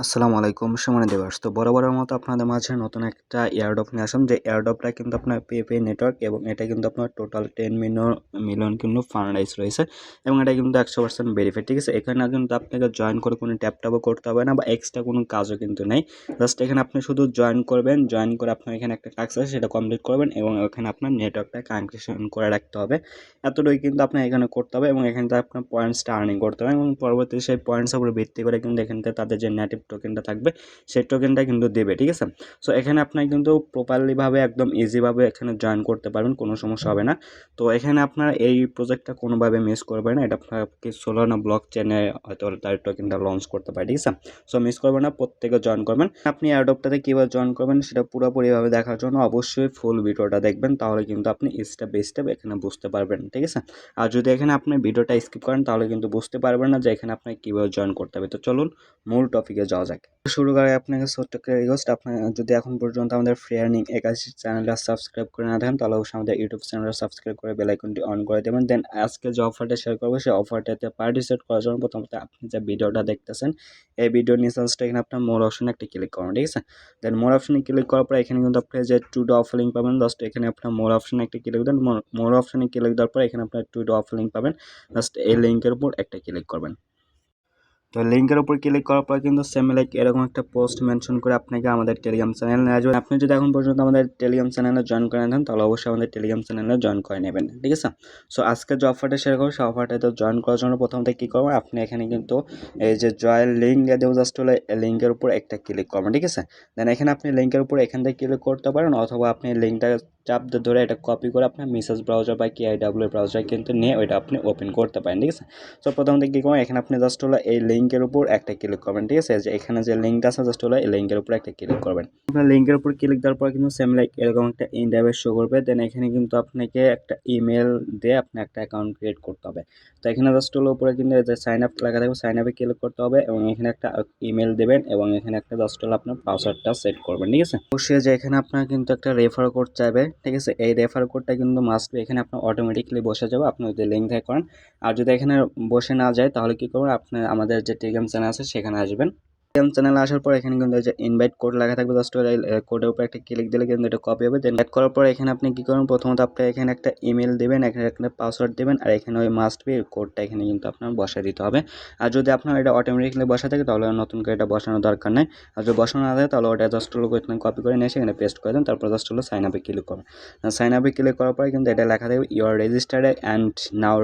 আসসালামু আলাইকুম সুমন দিবস। তো বরাবরের মতো আপনাদের মাঝে নতুন একটা এয়ারড্রপ নিয়ে আসলাম, যে এয়ারড্রপটা কিন্তু আপনার পেপে নেটওয়ার্ক এবং এটা কিন্তু আপনার টোটাল 10 মিলিয়ন কিন্তু ফান্ড রাইজ রয়েছে এবং এটা কিন্তু 100% ভেরিফাইড। ঠিক আছে, এখানে কিন্তু আপনাকে জয়েন করে কোনো ট্যাপও করতে হবে না বা এক্সট্রা কোনো কাজও কিন্তু নেই। জাস্ট এখানে আপনি শুধু জয়েন করবেন, জয়েন করে আপনার এখানে একটা টাস্ক আছে সেটা কমপ্লিট করবেন এবং ওখানে আপনার নেটওয়ার্কটা কানেকশন করে রাখতে হবে। এতটুকুই কিন্তু আপনার এখানে করতে হবে এবং এখান থেকে আপনার পয়েন্টসটা আর্নিং করতে হবে এবং পরবর্তী সেই পয়েন্টসের উপর ভিত্তি করে কিন্তু এখান থেকে তাদের যে নেটিভ টোকেনটা থাকবে সেই টোকেনটা কিন্তু দেবে। ঠিক আছে, সো এখানে আপনার কিন্তু প্রপারলিভাবে একদম ইজিভাবে এখানে জয়েন করতে পারবেন, কোনো সমস্যা হবে না। তো এখানে আপনার এই প্রজেক্টটা কোনোভাবে মিস করবে না, এটা আপনাকে সোলানা ব্লক চেনে হয়তো তার টোকেনটা লঞ্চ করতে পারে। ঠিক আছে, সো মিস করবেন না, প্রত্যেকে জয়েন করবেন। আপনি অ্যাডপটাতে কীভাবে জয়েন করবেন সেটা পুরোপুরিভাবে দেখার জন্য অবশ্যই ফুল ভিডিওটা দেখবেন, তাহলে কিন্তু আপনি স্টেপ বাই স্টেপ এখানে বুঝতে পারবেন। ঠিক আছে, আর যদি এখানে আপনি ভিডিওটা স্কিপ করেন তাহলে কিন্তু বুঝতে পারবেন না যে এখানে আপনাকে কীভাবে জয়েন করতে হবে। তো চলুন মূল টপিকে যাওয়া যাক। শুরু করে আপনাকে ছোট্ট একটা রিকোয়েস্ট, আপনার যদি এখন পর্যন্ত আমাদের ফ্রি আর্নিং 81 চ্যানেলটা সাবস্ক্রাইব করে না থাকেন তাহলে অবশ্যই আমাদের ইউটিউব চ্যানেলটা সাবস্ক্রাইব করে বেল আইকনটি অন করে দেবেন। দেন আজকে যে অফারটা শেয়ার করবো সেই অফারটাতে পার্টিসিপেট করার জন্য প্রথমত আপনি যে ভিডিওটা দেখতেছেন এই ভিডিওর নিচে এখানে আপনার মোর অপশনে একটা ক্লিক করুন। ঠিক আছে, দেন মোর অপশনে ক্লিক করার পর এখানে কিন্তু আপনি যে টু ডে অফ লিঙ্ক পাবেন, জাস্ট এখানে আপনার মোর অপশনে একটা ক্লিক দেন। মোর অপশনে ক্লিক দেওয়ার পর এখানে আপনার টু ডে অফ লিঙ্ক পাবেন, জাস্ট এই লিঙ্কের উপর একটা ক্লিক করবেন। তো লিঙ্কের উপর ক্লিক করার পর কিন্তু সেম লাইক এরকম একটা পোস্ট মেনশন করে আপনাকে আমাদের টেলিগ্রাম চ্যানেল নিয়ে আসবেন। আপনি যদি এখন পর্যন্ত আমাদের টেলিগ্রাম চ্যানেলে জয়েন করে নেন তাহলে অবশ্যই আমাদের টেলিগ্রাম চ্যানেলে জয়েন করে নেবেন। ঠিক আছে, সো আজকে যে অফারটা শেয়ার করবো সেই অফারটাতে জয়েন করার জন্য প্রথমত কী করবেন, আপনি এখানে কিন্তু এই যে জয়েন লিঙ্ক দিয়ে দেবো, জাস্ট হলে লিঙ্কের উপর একটা ক্লিক করবেন। ঠিক আছে, দেন এখানে আপনি লিঙ্কের উপর এখান থেকে ক্লিক করতে পারেন অথবা আপনি লিঙ্কটা চাপ দিয়ে ধরে এটা কপি করে আপনার মেসেজ ব্রাউজার বা KIW ব্রাউজার কিন্তু নিয়ে ওইটা আপনি ওপেন করতে পারেন। ঠিক আছে, সো প্রথমত কী করবেন, এখানে আপনি জাস্ট হলো এই লিঙ্কের উপর একটা ক্লিক করবেন। ঠিক আছে, যে এখানে যে লিঙ্কটা আছে জাস্ট হলো এই লিঙ্কের উপর একটা ক্লিক করবেন। আপনার লিঙ্কের উপর ক্লিক দেওয়ার পর কিন্তু সেম লাইক এরকম একটা ইন্টারফেস শো করবে। দেন এখানে কিন্তু আপনাকে একটা ইমেল দিয়ে আপনি একটা অ্যাকাউন্ট ক্রিয়েট করতে হবে। তো এখানে জাস্ট হলো উপরে কিন্তু যে সাইন আপ লেখা থাকবে সাইন আপে ক্লিক করতে হবে এবং এখানে একটা ইমেল দেবেন এবং এখানে একটা জাস্ট হলো আপনার পাসওয়ার্ডটা সেট করবেন। ঠিক আছে, অবশ্যই যে এখানে আপনার কিন্তু একটা রেফার কোড চাইবে। ঠিক আছে, এই রেফার কোডটা কিন্তু মাস্ট বি এখানে আপনার অটোমেটিকলি বসে যাবে আপনি যদি লিঙ্ক থেকে করেন। আর যদি এখানে বসে না যায় তাহলে কী করবেন, আপনি আমাদের যে টেলিগ্রাম চ্যানেল আছে সেখানে আসবেন। টেলিগ্রাম চ্যানেলে আসার পর এখানে কিন্তু যে ইনভাইট কোড লেখা থাকবে, জাস্ট কোডের উপর একটা ক্লিক দিলে কিন্তু এটা কপি হবে। দেন অ্যাড করার পর এখানে আপনি কী করবেন, প্রথমত আপনি এখানে একটা ইমেল দেবেন, এখানে একটা পাসওয়ার্ড দেবেন আর এখানে ওই মাস্ট বি কোডটা এখানে কিন্তু আপনার বসা দিতে হবে। আর যদি আপনার এটা অটোমেটিকলি বসা থাকে তাহলে নতুন করে এটা বসানোর দরকার নেই। আর যদি বসানো না থাকে তাহলে ওটা জাস্ট হলো কপি করে নিয়ে সেখানে পেস্ট করে দেন, তারপর জাস্ট হলো সাইন আপে ক্লিক করুন। সাইন আপে ক্লিক করার পরে কিন্তু এটা লেখা থাকবে you are registered and now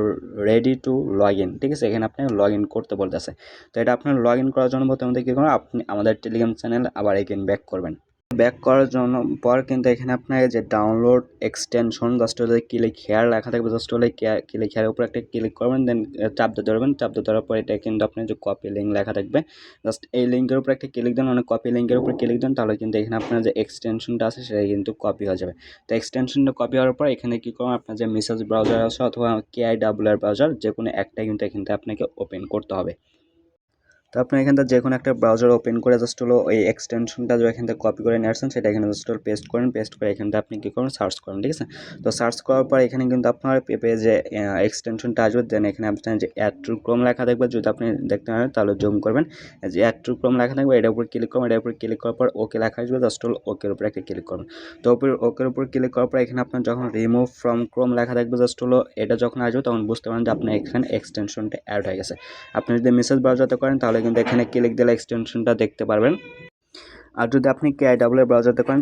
ready to log in. ঠিক আছে, এখানে আপনি লগ ইন করতে বলতেছে। তো এটা আপনার লগ ইন করার জন্য প্রথমত কী করবেন, আপনি আমাদের টেলিগ্রাম চ্যানেল আবার এগেন ব্যাক করবেন। ব্যাক করার জন্য পর কিন্তু এখানে আপনার যে ডাউনলোড এক্সটেনশন জাস্ট হলে ক্লিক হেয়ার লেখা থাকবে, জাস্ট হলে ক্লিক হেয়ারের উপর একটা ক্লিক করবেন। দেন চাপ দিয়ে ধরবেন, চাপ দিয়ে ধরার পর এটা কিন্তু আপনার যে কপি লিঙ্ক লেখা থাকবে, জাস্ট এই লিঙ্কের উপর একটা ক্লিক দেন, মানে কপি লিঙ্কের উপর ক্লিক দেন, তাহলে কিন্তু এখানে আপনার যে এক্সটেনশনটা আছে সেটা কিন্তু কপি হয়ে যাবে। তো এক্সটেনশনটা কপি হওয়ার পর এখানে কী করবেন, আপনার যে মেসেজ ব্রাউজার আছে অথবা KIW ব্রাউজার যে কোনো একটা কিন্তু এখান থেকে আপনাকে ওপেন করতে হবে। তো আপনি এখান থেকে যে কোনো একটা ব্রাউজার ওপেন করে জাস্ট হলো ওই এক্সটেনশনটা যে এখান থেকে কপি করে নিয়ে আসছেন সেটা এখানে জাস্ট হলো পেস্ট করেন, পেস্ট করে এখান থেকে আপনি কী করুন সার্চ করেন। ঠিক আছে, তো সার্চ করার পর এখানে কিন্তু আপনার পেপে যে এক্সটেনশনটা আসবে, দেন এখানে আপনার যে অ্যাড টু ক্রোম লেখা থাকবে, যদি আপনি দেখতে পারেন তাহলে জুম করবেন, যে অ্যাড টু ক্রোম লেখা থাকবে এটার উপর ক্লিক করবেন, এটার উপর ক্লিক করার পর ওকে লেখা আসবে, জাস্ট হলো ওকের উপর একটা ক্লিক করুন। তো ওকের উপর ক্লিক করার পর এখানে আপনার যখন রিমুভ ফ্রম ক্রোম লেখা থাকবে জাস্ট হলো এটা যখন আসবে তখন বুঝতে পারেন যে আপনার এখানে এক্সটেনশনটা অ্যাড হয়ে গেছে। আপনি যদি মেসেজ ব্রাউজারতে করেন তাহলে কিন্তু এখানে ক্লিক দিলে এক্সটেনশনটা দেখতে পারবেন। আর যদি আপনি KIW ব্রাউজারতে করেন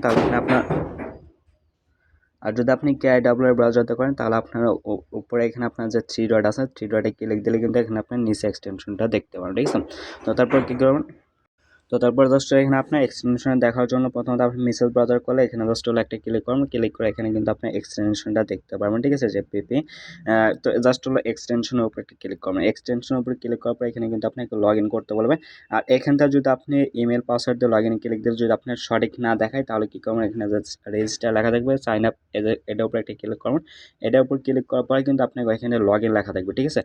তাহলে আপনার উপরে এখানে আপনার যে থ্রি ডট আছে থ্রি ডটে ক্লিক দিলে কিন্তু এখানে আপনার নিচে এক্সটেনশনটা দেখতে পারেন। ঠিক আছে, তো তারপর কী করবেন, তো তারপর জাস্ট এখানে আপনার এক্সটেনশন দেখার জন্য প্রথমত আপনি মেসেজ ব্রাউজার করলে এখানে জাস্ট হলো একটা ক্লিক করুন, ক্লিক করে এখানে কিন্তু আপনার এক্সটেনশনটা দেখতে পারবেন। ঠিক আছে, যে পিপি তো জাস্ট হলো এক্সটেনশনের উপর একটা ক্লিক করবেন, এক্সটেনশনের উপর ক্লিক করার পর এখানে কিন্তু আপনাকে লগ ইন করতে বলবে। আর এখানটা যদি আপনি ইমেল পাসওয়ার্ড দিয়ে লগ ইন ক্লিক দিয়ে যদি আপনার সঠিক না দেখায় তাহলে কী করবেন, এখানে জাস্ট রেজিস্টার লেখা থাকবে সাইন আপ, এটার উপর একটা ক্লিক করবেন। এটার উপর ক্লিক করার পরে কিন্তু আপনাকে ওইখানে লগ ইন লেখা থাকবে। ঠিক আছে,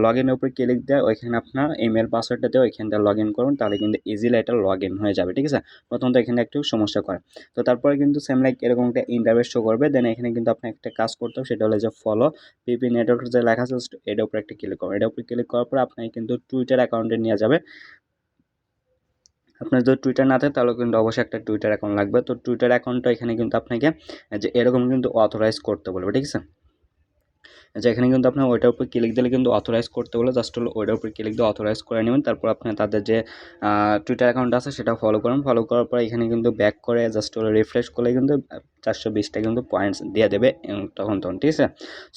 লগ ইনের উপর ক্লিক দিয়ে ওইখানে আপনার ইমেল পাসওয়ার্ডটা দিয়ে ওইখানটা লগ ইন করুন, তাহলে কিন্তু ইজিলি এটা লগ ইন হয়ে যাবে। ঠিক আছে, প্রথমত এখানে একটু সমস্যা করে। তো তারপরে কিন্তু সেম লাইক এরকম একটা ইন্টারফেস শো করবে। দেন এখানে কিন্তু আপনার একটা কাজ করতে হবে, সেটা হলো যে ফলো পিপি নেটওয়ার্ক যে লেখা আছে এটার উপর একটা ক্লিক করুন। এটার উপর ক্লিক করার পর আপনাকে কিন্তু টুইটার অ্যাকাউন্টে নিয়ে যাবে। আপনার যদি টুইটার না থাকে তাহলে কিন্তু অবশ্যই একটা টুইটার অ্যাকাউন্ট লাগবে। তো টুইটার অ্যাকাউন্টটা এখানে কিন্তু আপনাকে যে এরকম কিন্তু অথরাইজ করতে বলবে, ঠিক আছে। যেখানে কিন্তু আপনার ওইটার উপর ক্লিক দিলে কিন্তু অথরাইজ করতে বলে, জাস্ট হলো ওইটার উপর ক্লিক দিয়ে অথরাইজ করে নেবেন। তারপর আপনি তাদের যে টুইটার অ্যাকাউন্ট আছে সেটা ফলো করুন। ফলো করার পর এখানে কিন্তু ব্যাক করে জাস্ট হলো রিফ্রেশ করলে কিন্তু 420টা কিন্তু পয়েন্টস দিয়ে দেবে তখন ঠিক আছে।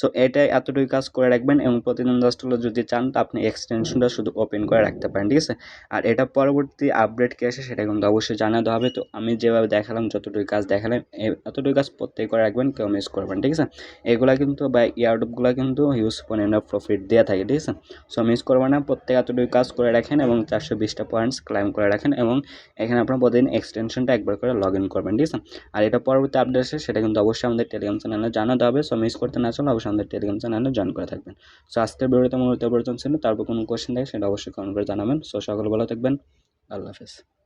সো এটাই এতটুকু কাজ করে রাখবেন এবং প্রতিদিন জাস্ট হলো যদি চান তো আপনি এক্সটেনশনটা শুধু ওপেন করে রাখতে পারেন, ঠিক আছে। আর এটা পরবর্তী আপডেট কি আসে সেটা কিন্তু অবশ্যই জানাতে হবে। তো আমি যেভাবে দেখালাম, যতটুকু কাজ দেখালাম, এতটুকু কাজ প্রত্যেক করে রাখবেন, কেউ মিস করবেন, ঠিক আছে। এগুলা কিন্তু বা ইয়ারডপগুলো কিন্তু হিউজ পরিমাণে প্রফিট দিয়ে থাকে, ঠিক আছে। সো মিস করবেন না, প্রত্যেক এতটুকু কাজ করে রাখেন এবং 420টা পয়েন্টস ক্লাইম করে রাখেন এবং এখানে আপনার প্রতিদিন এক্সটেনশনটা একবার করে লগ ইন করবেন, ঠিক আছে। আর এটা পরবর্তী আপডেট আসে সেটা কিন্তু অবশ্যই আমাদের টেলিগ্রাম চ্যানেলে জানাতে হবে। সো মিস করতে না চলে অবশ্যই আমাদের টেলিগ্রাম চ্যানেলে জয়েন করে থাকবেন। সো আজকের ভিডিওতে মূলত পর্যন্ত ছিল, তারপর কোনো কোয়েশ্চেন থাকে সেটা অবশ্যই কমেন্ট করে জানাবেন। সো সকলে ভালো থাকবেন, আল্লাহ হাফেজ।